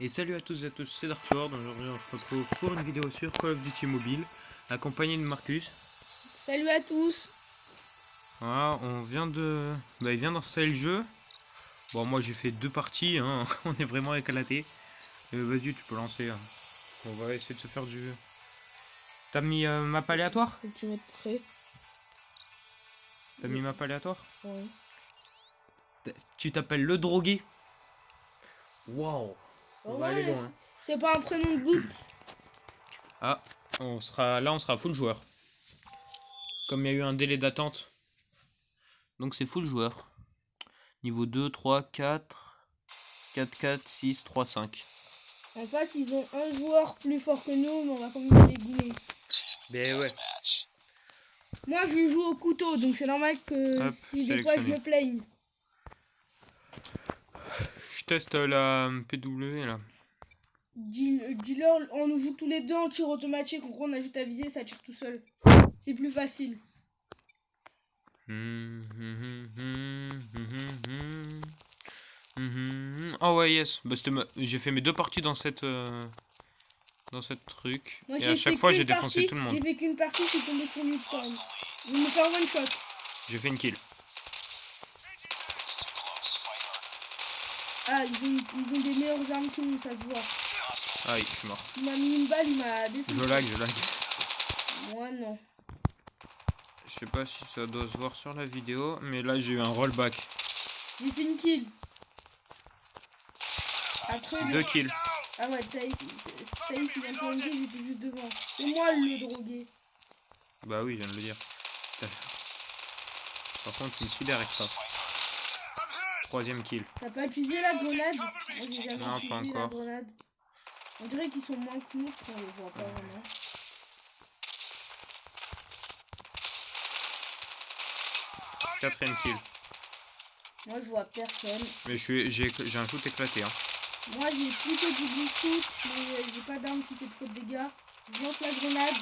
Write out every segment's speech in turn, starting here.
Et salut à tous et à tous, c'est Darksword. Aujourd'hui on se retrouve pour une vidéo sur Call of Duty Mobile, accompagné de Marcus. Salut à tous. Voilà, on vient de... il vient d'installer le jeu. Bon, moi j'ai fait 2 parties, hein. On est vraiment éclaté. Vas-y, tu peux lancer, hein. On va essayer de se faire du... T'as mis map aléatoire? Faut que tu mettes prêt. T'as mis map aléatoire? Ouais. Tu t'appelles le drogué? Waouh. On va aller Ouais, loin. c'est pas un prénom de boots. Ah, on sera full joueur. Comme il y a eu un délai d'attente. Donc c'est full joueur. Niveau 2, 3, 4, 4, 4, 6, 3, 5. En face, ils ont un joueur plus fort que nous, mais on va quand même les goumer. Ben ouais. Moi, je joue au couteau, donc c'est normal que Hop, si des fois je sélectionné. me plaigne. Je teste la PW là. Dealer, on nous joue tous les deux en tir automatique. En gros, on a juste à viser, ça tire tout seul. C'est plus facile. Oh ouais, yes. Bah, j'ai fait mes 2 parties dans cette truc. Moi, Et à chaque fois, j'ai défoncé tout le monde. J'ai fait qu'une partie, je suis tombé sur Newton. Il me fait un one shot. J'ai fait une kill. Ah, ils ont des meilleures armes que nous, ça se voit. Aïe, je suis mort. Il m'a mis une balle, il m'a défoncé. Je lag. Moi, non. Je sais pas si ça doit se voir sur la vidéo, mais là j'ai eu un rollback. J'ai fait une kill. Après, 2 kills. Ah ouais, Thaïs, il vient de plomber, j'étais juste devant. C'est moi le drogué. Bah oui, je viens de le dire. Par contre, une cyber extra. 3ème kill. T'as pas utilisé la grenade? Moi, j'ai jamais Non, pas utilisé la encore. grenade. On dirait qu'ils sont moins que nous, parce qu'on les voit pas vraiment. 4ème kill. Moi, je vois personne. Mais j'ai un shoot éclaté, hein. Moi, j'ai plutôt du blue shoot, mais j'ai pas d'arme qui fait trop de dégâts. Je lance la grenade.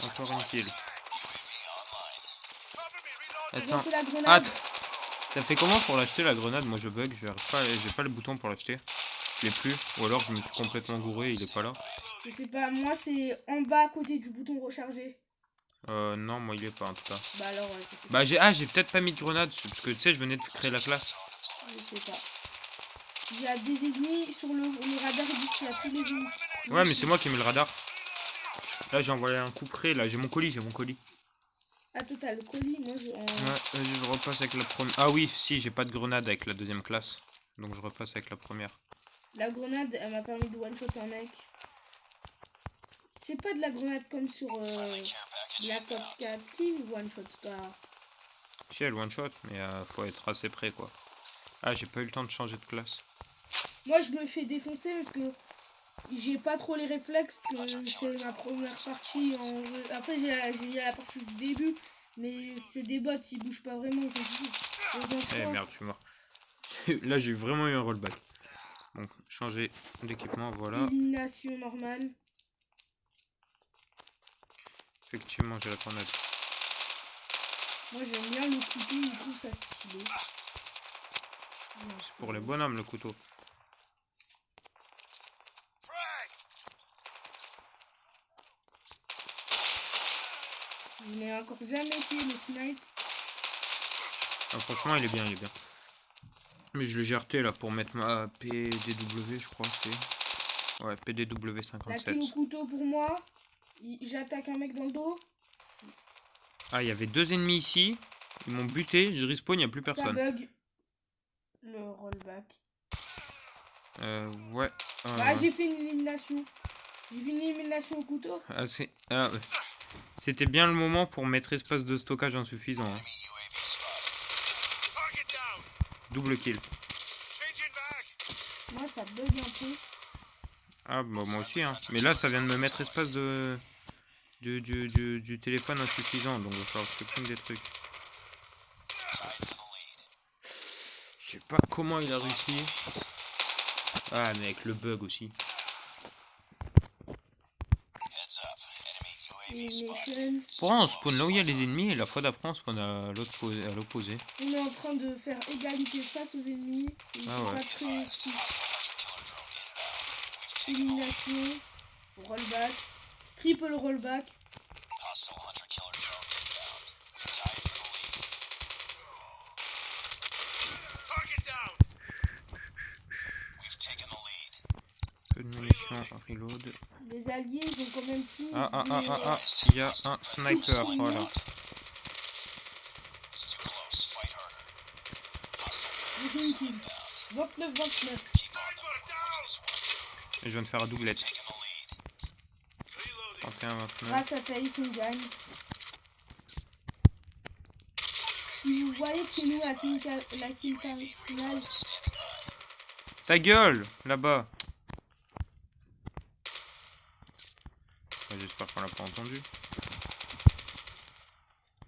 Encore une kill. Je Attends. lance la grenade. T'as fait comment pour l'acheter la grenade? Moi je bug, j'ai pas le bouton pour l'acheter. Je l'ai plus. Ou alors je me suis complètement gouré, il est pas là. Je sais pas, moi, c'est en bas à côté du bouton recharger. Non, moi il est pas en tout cas. Bah alors, je sais pas. Bah j'ai peut-être pas mis de grenade, parce que tu sais, je venais de créer la classe. Je sais pas. Il y a des ennemis sur le radar, ils disent qu'il y a tous les ennemis. Ouais, mais c'est moi qui ai mis le radar. Là j'ai envoyé un coup près, là j'ai mon colis. Ah, toi t'as le colis, moi je... Ouais, vas-y, je repasse avec la première. Ah oui, si, j'ai pas de grenade avec la 2ème classe. Donc je repasse avec la première. La grenade, elle m'a permis de one-shot un mec. C'est pas de la grenade comme sur Black Ops 4 qui one-shot pas. Si, elle one shot, mais faut être assez près quoi. Ah, j'ai pas eu le temps de changer de classe. Moi je me fais défoncer parce que j'ai pas trop les réflexes, que c'est ma première partie. Après j'ai la partie du début, mais c'est des bots, ils bougent pas vraiment. Eh merde, je suis mort. Là j'ai vraiment eu un rollback. Donc changer d'équipement, voilà. Élimination normale. Effectivement, j'ai la grenade. Moi j'aime bien le couteau, je trouve ça stylé. C'est pour les bonhommes le couteau. Je n'ai encore jamais essayé le snipe. Ah, franchement, il est bien. Mais je l'ai GRT là pour mettre ma PDW, je crois que c'est. Ouais, PDW 57. La kill au couteau pour moi. J'attaque un mec dans le dos. Ah, il y avait 2 ennemis ici. Ils m'ont buté, je respawn, il n'y a plus personne. Ça bug. Le rollback. Ouais. Bah, j'ai fait une élimination. J'ai fait une élimination au couteau. C'était bien le moment pour mettre espace de stockage insuffisant. Hein. Double kill. Moi, ça bug un peu. Ah, bah moi aussi. Hein. Mais là, ça vient de me mettre espace du téléphone insuffisant. Donc, il va falloir que je supprime des trucs. Je sais pas comment il a réussi. Ah, mais avec le bug aussi. Pourquoi on spawn là où il y a les ennemis et la fois d'après on spawn à l'opposé. On est en train de faire égalité face aux ennemis. Ah ouais. élimination, rollback, triple rollback. Peu de munitions, reload. Les alliés, ils ont quand même plus Ah, il y a un sniper, voilà. 29-29. Et je viens de faire un doublette. 31-29. Grâce à Thaïs, on gagne. Si vous voyez que c'est nous la team finale, Ta gueule, là-bas. J'espère qu'on l'a pas entendu.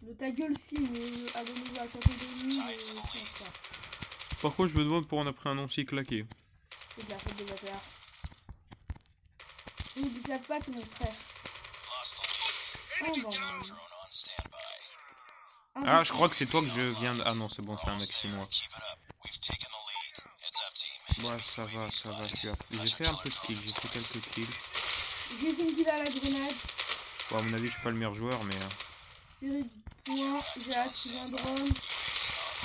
le ta gueule si, mais abonnez-vous à Château de Nuit, je pense pas. Par contre, je me demande pourquoi on a pris un nom si claqué. C'est de la faute des bâtards. Si vous ne le savez pas, c'est mon frère. Ah, je crois que c'est toi que je viens de... Ah non, c'est bon, c'est un mec chinois. Ouais, ça va, j'ai fait un peu de kills, j'ai fait quelques kills. J'ai fait une kill à la grenade. Bon, à mon avis, je suis pas le meilleur joueur, mais... Série de points, j'ai activé un drone.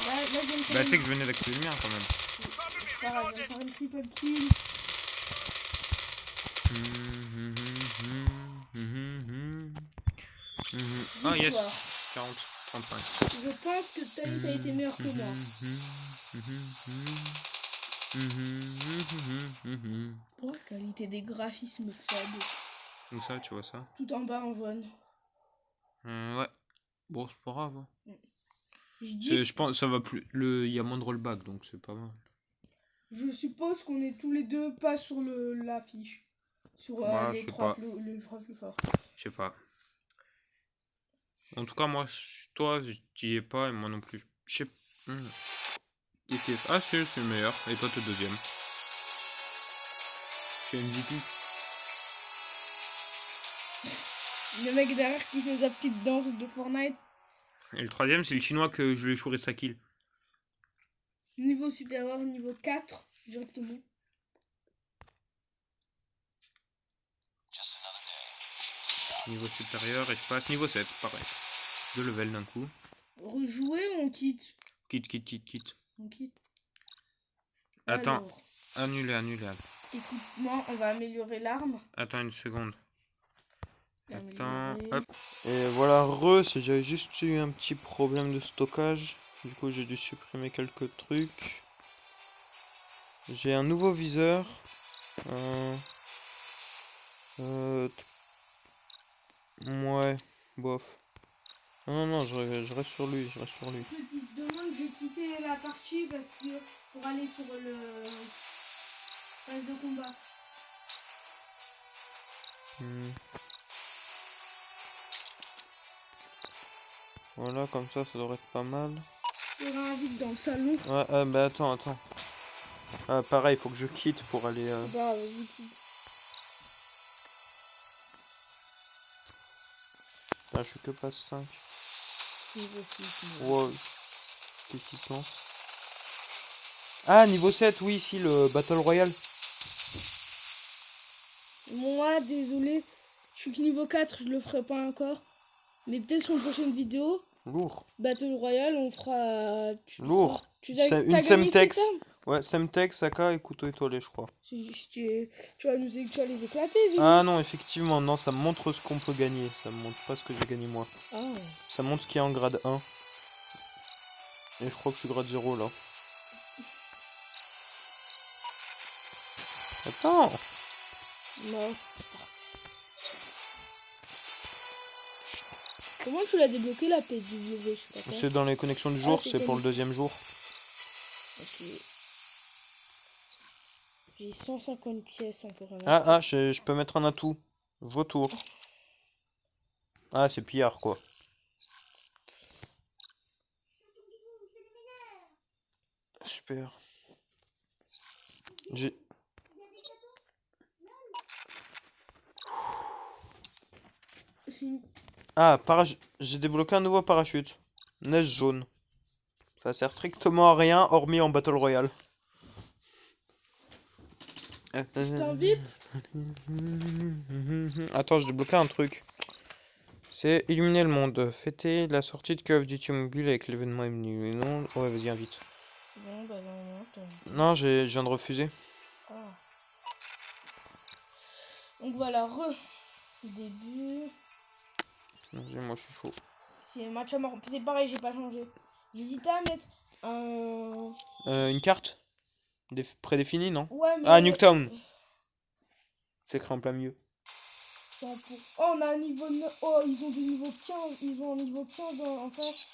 Là, je viens de faire Bah, tu sais que je venais d'activer le mien, quand même. C'est pas grave, je viens de faire une triple kill. Ah, yes. Victoire. 40, 35. Je pense que Thaïs a été meilleur que moi. Oh, qualité des graphismes faibles. Où ça, tu vois ça? Tout en bas en jaune. Ouais. Bon, c'est pas grave. Je pense que ça va plus. Il y a moins de rollback, donc c'est pas mal. Je suppose qu'on est tous les deux pas sur l'affiche. Sur Bah, les trois plus forts. Je sais pas. En tout cas, moi, toi, t'y es pas, et moi non plus. Je sais pas. Ah, si, je suis le meilleur. Et toi, t'es deuxième. Je suis MVP. Le mec derrière qui fait sa petite danse de Fortnite. Et le troisième, c'est le chinois que je lui ai chouré sa kill. Niveau supérieur, niveau 4, directement. Niveau supérieur, et je passe niveau 7, pareil. 2 levels d'un coup. Rejouer ou on quitte? Quitte. On quitte. Attends, alors, annuler. équipement, on va améliorer l'arme. Attends une seconde. Attends, Améliorer. hop. Et voilà, j'avais juste eu un petit problème de stockage. Du coup, j'ai dû supprimer quelques trucs. J'ai un nouveau viseur. Ouais, bof. Non, je reste sur lui, Ceux qui se demandent, j'ai quitté la partie parce que pour aller sur le phase de combat. Voilà, comme ça devrait être pas mal. Je te réinvite dans le salon. Ouais, bah attends. Pareil, faut que je quitte pour aller... C'est pas grave, vas-y, quitte. Ah, je suis que passe 5. Niveau 6. Wow. Qu'est-ce qui se lance? Ah, niveau 7, oui, ici, le Battle Royale. Moi, désolé, je suis que niveau 4, je le ferai pas encore. Mais peut-être sur une prochaine vidéo, Lourd. Battle Royale, on fera... Lourd. T'as Une gagné Semtex. cette arme? Ouais, Semtex, AK et couteau étoilé, je crois. Tu vas les éclater, Zélie. Ah non, effectivement, non, ça me montre ce qu'on peut gagner. Ça me montre pas ce que j'ai gagné moi. Ah. Ça montre ce qu'il y a en grade 1. Et je crois que je suis grade 0 là. Attends. Non, comment tu l'as débloqué la PW? Je sais pas quoi. C'est dans les connexions du jour, c'est c'est pour le connexion. deuxième jour. Ok. J'ai 150 pièces encore. Je peux mettre un atout. Vautour. Ah, c'est pillard quoi. Super. J'ai... Ah, j'ai débloqué un nouveau parachute. Neige jaune. Ça sert strictement à rien, hormis en Battle Royale. Je t'invite. Attends, je débloqué un truc. C'est illuminer le monde. Fêter la sortie de Call of Duty Mobile avec l'événement illuminer le monde. Ouais, vas-y, invite. C'est bon, bah non, je t'invite. Non, je viens de refuser. Ah. Donc voilà, début. Vas-y, moi je suis chaud. C'est match à mort. C'est pareil, j'ai pas changé. J'hésitais à mettre Une carte prédéfinie, non? Ouais, mais. Ah, Nuketown. C'est écrit en plein milieu. 100 pour... Oh, on a un niveau 9. Oh, ils ont du niveau 15. Ils ont un niveau 15 en face.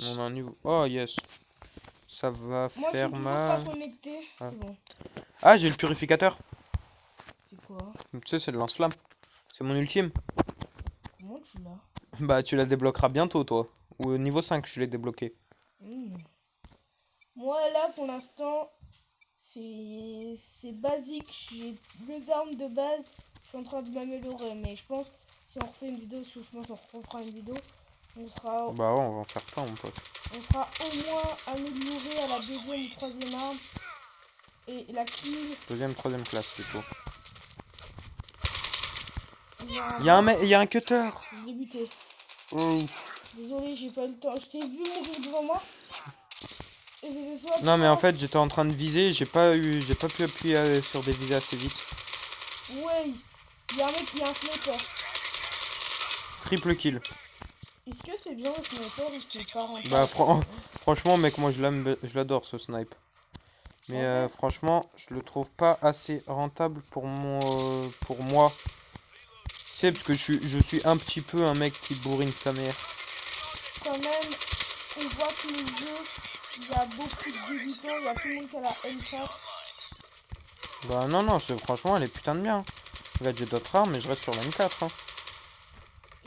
On a un niveau. Oh, yes. Ça va Moi, je faire suis toujours pas mal. connecté. Ah. C'est bon. Ah, j'ai le purificateur. C'est quoi? Tu sais, c'est le lance-flamme. C'est mon ultime. Comment tu l'as? Bah, tu la débloqueras bientôt, toi. Ou au niveau 5, je l'ai débloqué. Moi, là, pour l'instant, c'est basique. J'ai les armes de base. Je suis en train de m'améliorer. Mais je pense, si on refait une vidéo, je pense qu'on refera une vidéo, on sera, Bah ouais, on va en faire plein, mon pote. on sera au moins amélioré à la deuxième ou troisième arme. Et la kill. Deuxième, troisième classe, plutôt. Il Il y a un cutter. Je l'ai buté. Oh. Désolé, j'ai pas eu le temps. Je t'ai vu mourir devant moi. Et c'était soit Non, mais toi- en fait, j'étais en train de viser. J'ai pas pu appuyer sur des visées assez vite. Ouais, il y a un mec, il y a un sniper. Triple kill. Est-ce que c'est bien le sniper ou c'est pas rentable? Bah, franchement, mec, moi, je l'adore, ce snipe. Mais En fait, franchement, je le trouve pas assez rentable pour moi. Tu sais, parce que je suis un petit peu un mec qui bourrine sa mère. quand même, on voit que le jeu, il y a beaucoup de débutants, il y a tout le monde qui a la M4. Bah non, non, franchement, elle est putain de bien. Regarde, j'ai d'autres armes, mais je reste sur la M4. Hein.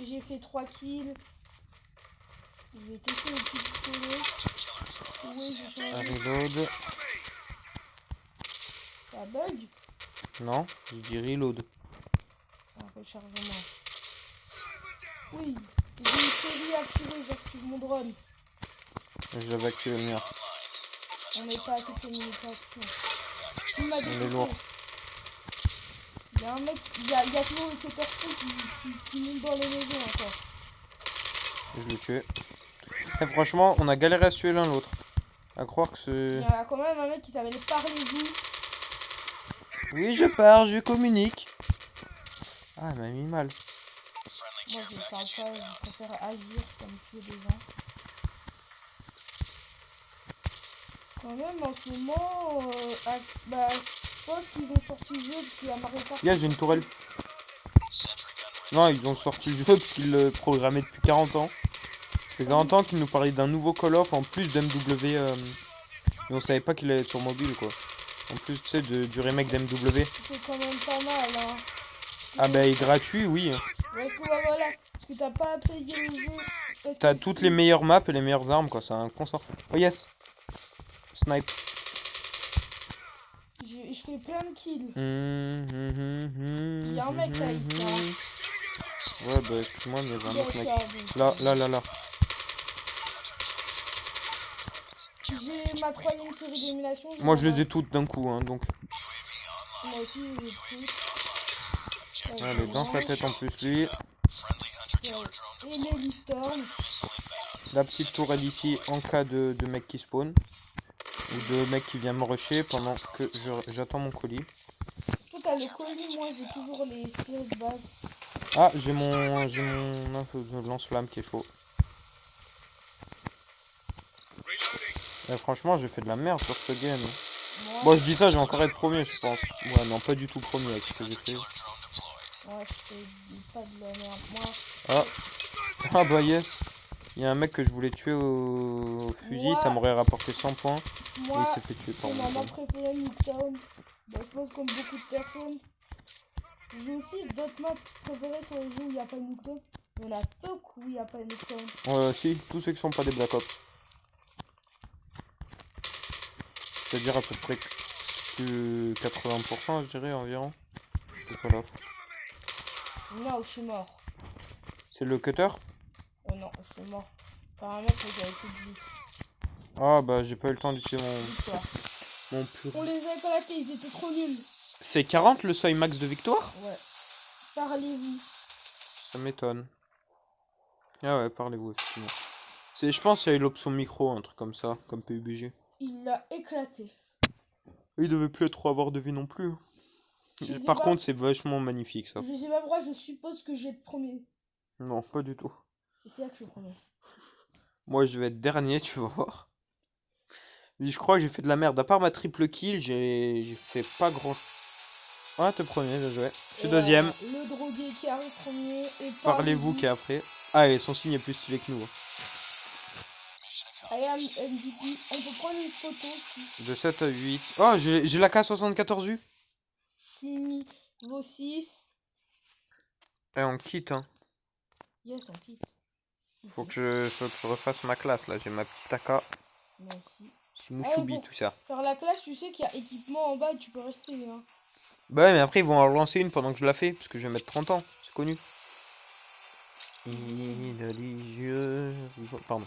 J'ai fait 3 kills. Je vais tester le petit pistolet. Oui, j'ai changé. Reload. Ça bug. Non, je dis reload. Un rechargement. Oui, j'ai une série activée, j'active mon drone. J'avais activé le mien. On n'est pas assez communication. Il m'a On est défoncé. lourd. Il y a un mec, il y a toujours le cutter qui monte dans les maisons encore. Je l'ai tué. Et franchement, on a galéré à se tuer l'un l'autre. À croire que Il c'est... y a quand même un mec qui s'appelle Parlez-vous. Oui, je pars, je communique. Ah, elle m'a mis mal. Moi je parle pas, je préfère agir comme tuer des gens. Quand même en ce moment, bah, je pense qu'ils ont sorti le jeu parce qu'il y a Mario Kart. Yes, j'ai une tourelle. Non, ils ont sorti le jeu parce qu'ils le programmaient depuis 40 ans. Ça fait 40 ans qu'ils nous parlaient d'un nouveau Call of en plus d'MW. Mais on savait pas qu'il allait être sur mobile, quoi. En plus, tu sais, du remake d'MW. C'est quand même pas mal, hein. Ah bah, il est gratuit, oui. Parce que bah, voilà, parce que t'as pas à payer le jeu. Parce T'as que toutes si- les meilleures maps et les meilleures armes, quoi. C'est un consort. Oh yes. Snipe. je fais plein de kills. Il y a un mec là, ici, hein. Ouais, bah excuse-moi, mais il y avait un autre mec. D'accord, donc, Là. j'ai ma troisième série d'émulation. Moi, je les ai toutes d'un coup, hein, donc. Moi aussi, j'ai toutes. Allez, dans sa tête en plus, lui. Et les Storm. La petite tourelle ici en cas de mec qui spawn. Ou de mec qui vient me rusher pendant que j'attends mon colis. Toi, t'as le colis, moi, j'ai toujours les séries de base. Ah, j'ai mon lance-flamme qui est chaud. Franchement, j'ai fait de la merde sur ce game. Bon, je dis ça, je vais encore être premier, je pense. Ouais, non, pas du tout premier avec ce que j'ai fait. Ouais, je fais pas de la merde. Moi, Ah bah yes. Il y a un mec que je voulais tuer au fusil, ça m'aurait rapporté 100 points. Et il s'est fait tuer par c'est moi. ma préférée Nuketown. Bah, je pense comme beaucoup de personnes. J'ai aussi d'autres maps préférées sur les jeux où il n'y a pas Nuketown. Il y en a peu où il n'y a pas Nuketown. Si, tous ceux qui sont pas des Black Ops. C'est-à-dire à peu près que 80%, je dirais environ. C'est Call of. Non, je suis mort. C'est le cutter? Oh non, je suis mort. Par un mec que j'avais plus de vie. Ah bah j'ai pas eu le temps d'utiliser mon pur. On les a éclatés, ils étaient trop nuls. C'est 40 le seuil max de victoire? Ouais. Parlez-vous. Ça m'étonne. Ah ouais, parlez-vous, effectivement. Je pense qu'il y a eu l'option micro, un truc comme ça, comme PUBG. Il l'a éclaté. Il devait plus trop avoir de vie non plus. Je sais Par pas. contre, c'est vachement magnifique ça. Je sais pas pourquoi, je suppose que je vais être premier. Non, pas du tout. Et c'est là que je suis premier. Moi, je vais être dernier, tu vas voir. Mais je crois que j'ai fait de la merde. À part ma triple kill, j'ai fait pas grand. Ah, t'es premier, bien joué. Je suis Et, deuxième. le drogué qui arrive premier. Et Parlez-vous qui est après. Ah, et son signe est plus stylé que nous. Hein. I am MVP. On peut prendre une photo si De 7 à 8. Oh, j'ai la K74U. je suis niveau 6. Et on quitte, hein. Yes, on quitte. Faut que je refasse ma classe là. J'ai ma petite AK. Moi aussi. Petit Mouchoubi, bon. tout ça. Faire la classe, tu sais qu'il y a équipement en bas et tu peux rester. Hein. Bah ouais, mais après ils vont en relancer une pendant que je la fais. Parce que je vais mettre 30 ans. C'est connu. Il a les yeux. Pardon.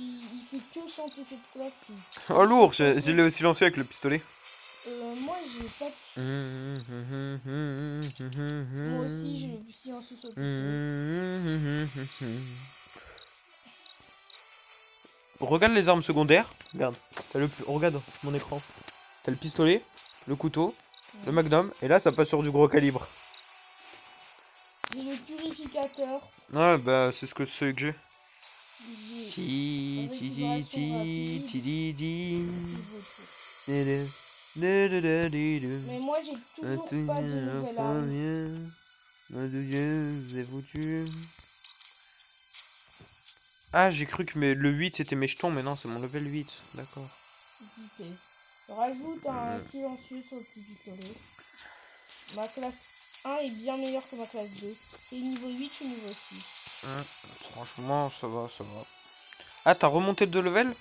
Il fait que chanter cette classe. Oh lourd, j'ai le silencieux avec le pistolet. Moi j'ai pas de... Moi aussi j'ai le silencieux sur le pistolet. Regarde les armes secondaires. Regarde. Regarde mon écran. T'as le pistolet, le couteau, le magnum, et là ça passe sur du gros calibre. J'ai le purificateur. Ouais, bah c'est ce que j'ai. Mais moi j'ai toujours pas de nouvelle arme. Ah, j'ai cru que le 8 c'était mes jetons, mais non, c'est mon level 8. D'accord. Je rajoute un silencieux sur le petit pistolet. Ma classe 1 est bien meilleure que ma classe 2. T'es niveau 8, je suis niveau 6. Franchement, ça va, ça va. Ah, t'as remonté de level? Ouais.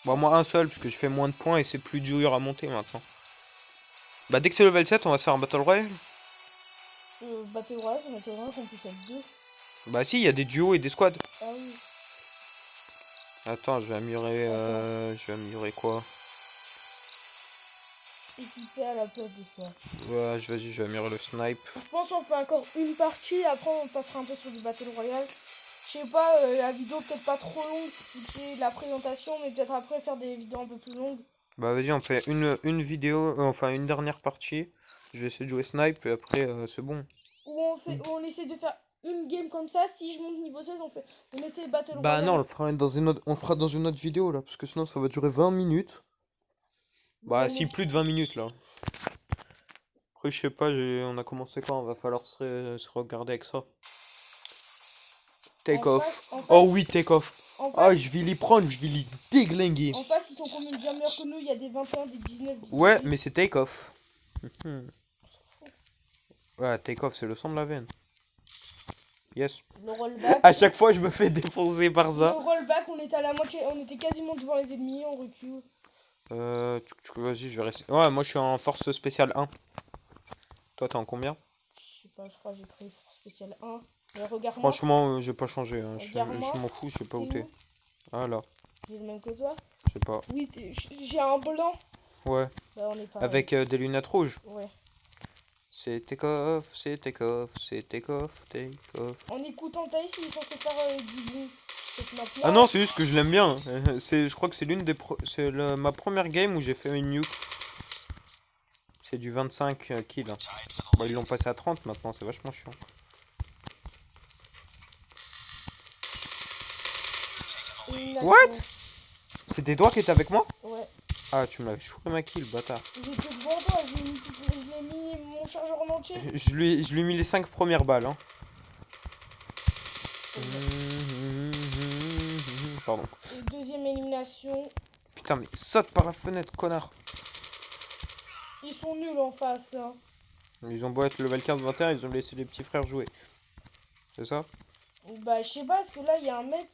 Bon, moi un seul, parce que je fais moins de points et c'est plus dur à monter maintenant. Bah, dès que c'est level 7, on va se faire un Battle Royale. Battle Royale, ça m'étonnerait qu'on puisse être 2. Bah, si, il y a des duos et des squads. Ah oui. Attends, je vais améliorer. Je vais améliorer quoi? Équipé à la place de ça. Ouais, vas-y, je vais améliorer le snipe. Je pense qu'on fait encore une partie, après on passera un peu sur du Battle Royale. Je sais pas, la vidéo peut-être pas trop longue, vu que c'est la présentation, mais peut-être après faire des vidéos un peu plus longues. Bah vas-y, on fait une vidéo, enfin une dernière partie. Je vais essayer de jouer snipe et après c'est bon. Ou on essaie de faire une game comme ça, si je monte niveau 16, on essaie Battle Royale. Bah non, on le fera on fera dans une autre vidéo là, parce que sinon ça va durer 20 minutes. Bah si, plus de 20 minutes là. Après je sais pas, on a commencé quand, va falloir se regarder avec ça. Take off. Oh oui, take off. Ah, je vais les prendre, je vais les déglinguer. En face, ils sont quand même bien meilleurs que nous, il y a des 21, des 19, des 18. Ouais, mais c'est take off. Ouais, take off, c'est le sang de la veine. Yes. Le rollback. À chaque fois, je me fais défoncer par ça. Le rollback, on était à la moitié, on était quasiment devant les ennemis, on recule. Vas-y, je vais rester. Ouais, moi je suis en force spéciale 1. Toi, t'es en combien? Je sais pas, je crois que j'ai pris force spéciale 1. Mais regarde-moi. Franchement, j'ai pas changé. Hein. Je Regarde-moi. m'en fous, je sais pas où t'es. Où Ah là, J'ai le même que toi. je sais pas. Oui, j'ai un blanc. Ouais, Bah, on est pas. avec des lunettes rouges. Ouais. C'est take off, c'est take off, c'est take off, take off. En écoutant Thaïs, il est censé faire du bon. Cette map là. Ah non, c'est juste que je l'aime bien. Je crois que c'est ma première game où j'ai fait une nuke. C'est du 25 kills. Hein. Bah, ils l'ont passé à 30 maintenant, c'est vachement chiant. What? C'était toi qui étais avec moi? Ouais. Ah, tu me l'as chouré ma kill, bâtard. J'étais devant toi, je l'ai mis mon chargeur en entier. Je lui ai mis les 5 premières balles. Hein. Pardon. Et deuxième élimination. Putain, mais saute par la fenêtre, connard. Ils sont nuls en face. Hein. Ils ont beau être level 15-21, ils ont laissé les petits frères jouer. C'est ça? Bah, je sais pas, parce que là, il y a un mec.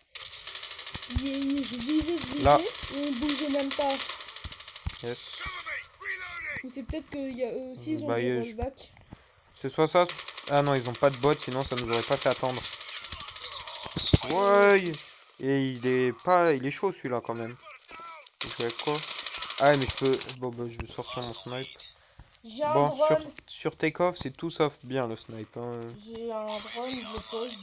Je visais, là. Et il bougeait même pas. Yes. Ou c'est peut-être qu'il y a eux aussi, ils ont bah, des rollbacks. C'est soit ça. Ah non, ils ont pas de bot, sinon ça nous aurait pas fait attendre. Ouais. Et il est chaud celui-là quand même. Je vais avec quoi? Ah ouais, mais je peux. Bon bah je vais sortir mon snipe. J'ai un Bon, drone. sur Take-Off, c'est tout sauf bien le snipe. Hein. J'ai un drone, je le pose.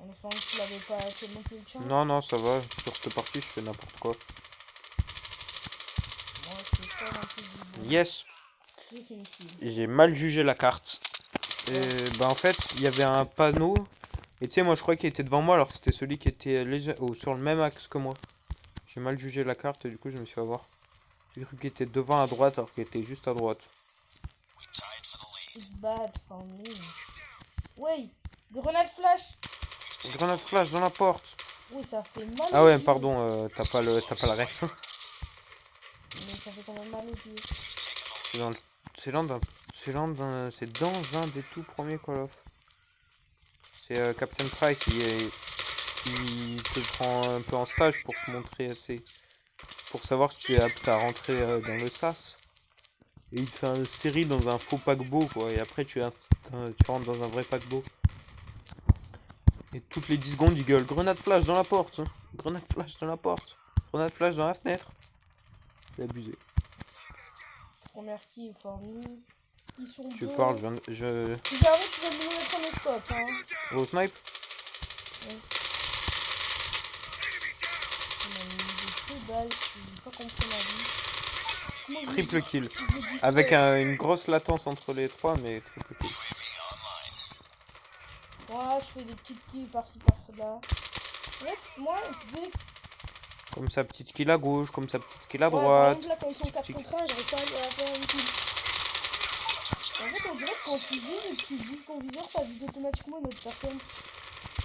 En espérant que tu l'avais pas assez non plus le tien. Non, non, ça va. Sur cette partie, je fais n'importe quoi. Moi, c'est pas non plus du bon. Yes! J'ai fait une kill. J'ai mal jugé la carte. Et bah en fait, il y avait un panneau. Et tu sais, moi je croyais qu'il était devant moi alors que c'était celui qui était sur le même axe que moi. J'ai mal jugé la carte et du coup je me suis fait avoir. J'ai cru qu'il était devant à droite alors qu'il était juste à droite. It's bad for me. Ouais, grenade flash. Grenade flash dans la porte. Oui, ça fait mal Ah aux ouais, yeux. pardon, t'as pas la ref. Mais ça fait quand même mal aux yeux. C'est dans, c'est dans un des tout premiers Call of. C'est Captain Price, il te prend un peu en stage pour te montrer pour savoir si tu es apte à rentrer dans le SAS. Et il te fait une série dans un faux paquebot quoi. Et après tu rentres dans un vrai paquebot. Et toutes les 10 secondes il gueule grenade flash dans la porte. Grenade flash dans la porte. Grenade flash dans la fenêtre. C'est abusé. Première kill for me. Ils sont Tu deux. parles, Regardez, tu vas me mettre un scope, hein. Au snipe. Ouais. Il m'a mis des feux balles, j'ai pas compris ma vie. Comment je Triple dis- kill. je dis Avec ouais. une grosse latence entre les trois, mais triple kill. Moi, je fais des petites kills par-ci par-là. En fait, moi, dès Comme sa petite kill à gauche, comme sa petite kill à ouais, par droite. exemple, là, quand ils sont 4 contre 1, j'arrive pas à faire une kill. En fait, on dirait que quand tu vises et que tu bouges ton viseur, ça vise automatiquement une autre personne.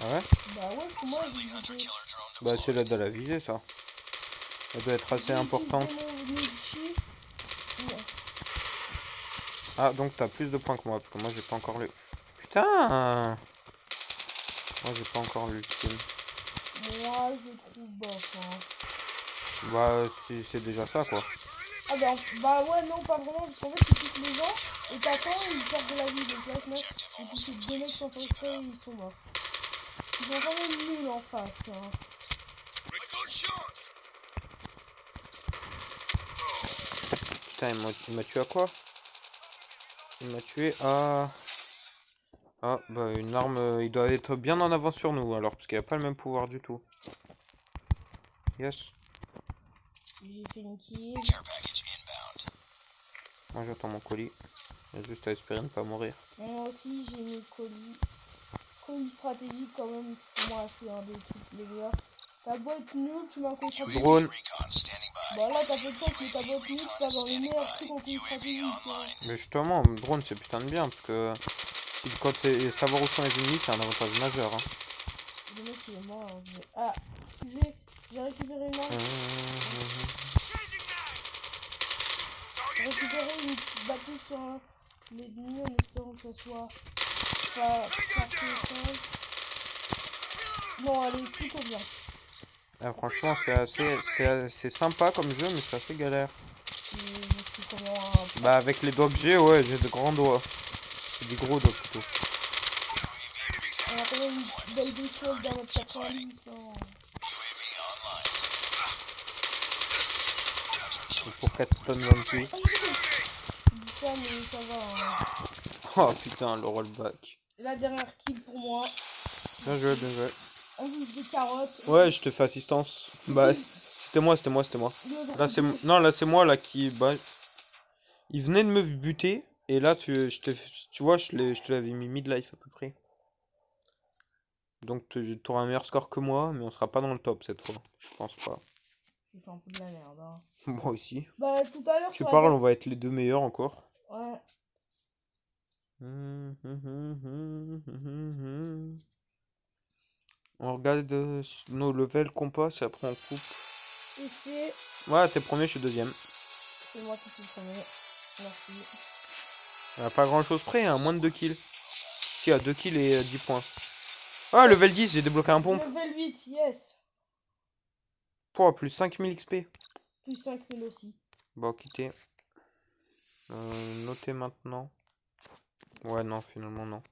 Ah ouais? Bah ouais, pour moi, j'ai visité. Bah c'est l'aide à la visée ça. Elle doit être assez importante. Mon multi. Ouais. Ah donc t'as plus de points que moi, parce que moi j'ai pas encore le... Putain! Moi j'ai pas encore l'ultime. Moi, je le trouve bof, hein. Bah c'est déjà ça quoi. Ah bah ouais, non, pas vraiment, parce qu'en fait, tu touches les gens, et t'attends, ils perdent de la vie. Donc là, au final, j'ai touché 2 mecs sans faire exprès, et ils sont morts. Ils sont quand même nuls en face, hein. Putain, il m'a tué à quoi? Il m'a tué à... Ah, bah une arme, il doit être bien en avance sur nous alors, parce qu'il a pas le même pouvoir du tout. Yes. J'ai fait une kill. Moi j'attends mon colis. Il y a juste à espérer ne pas mourir. Moi aussi, j'ai mis colis. Colis stratégique, quand même, pour moi, c'est un des trucs les meilleurs. Ta boîte nulle, tu mets un colis stratégique. Drone. Bah là, t'as peu de chance, mais ta boîte nulle, tu peux avoir le meilleur truc en colis stratégique. Hein. Mais justement, drone c'est putain de bien, parce que quand c'est savoir où sont les ennemis, c'est un avantage majeur. Hein. Le mec, il est mort. Ah, j'ai récupéré une arme. J'ai récupéré une petite batteuse sur l'ennemi en espérant que ça soit pas piéton. Non, elle est plutôt bien. Ah, franchement, c'est sympa comme jeu, mais c'est assez galère. C'est comment un... Bah, avec les doigts que j'ai, ouais, j'ai de grands doigts. C'est des gros doigts plutôt. On a quand même une belle bestiole dans notre 90. Hein. Pour 4 tonnes 28. Je dis ça, mais ça va. Hein. Oh putain, le rollback. La dernière kill pour moi. Bien joué, bien joué. En plus des carottes. Ouais, je te fais assistance. Bah, c'était moi. Là, là, c'est moi là qui. Bah, il venait de me buter. Et là, tu vois, je te l'avais mis mid-life à peu près. Donc, tu auras un meilleur score que moi, mais on sera pas dans le top cette fois. Je pense pas. J'ai fait un peu de la merde. Hein. Moi aussi. Bah, tout à l'heure, Tu parles, on va être les deux meilleurs encore. Ouais. On regarde nos levels compas et après on coupe. Et c'est... Ouais, t'es premier, je suis deuxième. C'est moi qui suis premier. Merci. On a pas grand chose près, hein, moins de 2 kills. Si, à 2 kills et 10 points. Ah, level 10, j'ai débloqué un pompe. Level 8, yes. Pour plus 5000 XP. Plus 5000 aussi. Bon, quitter. Noter maintenant. Ouais, non, finalement, non.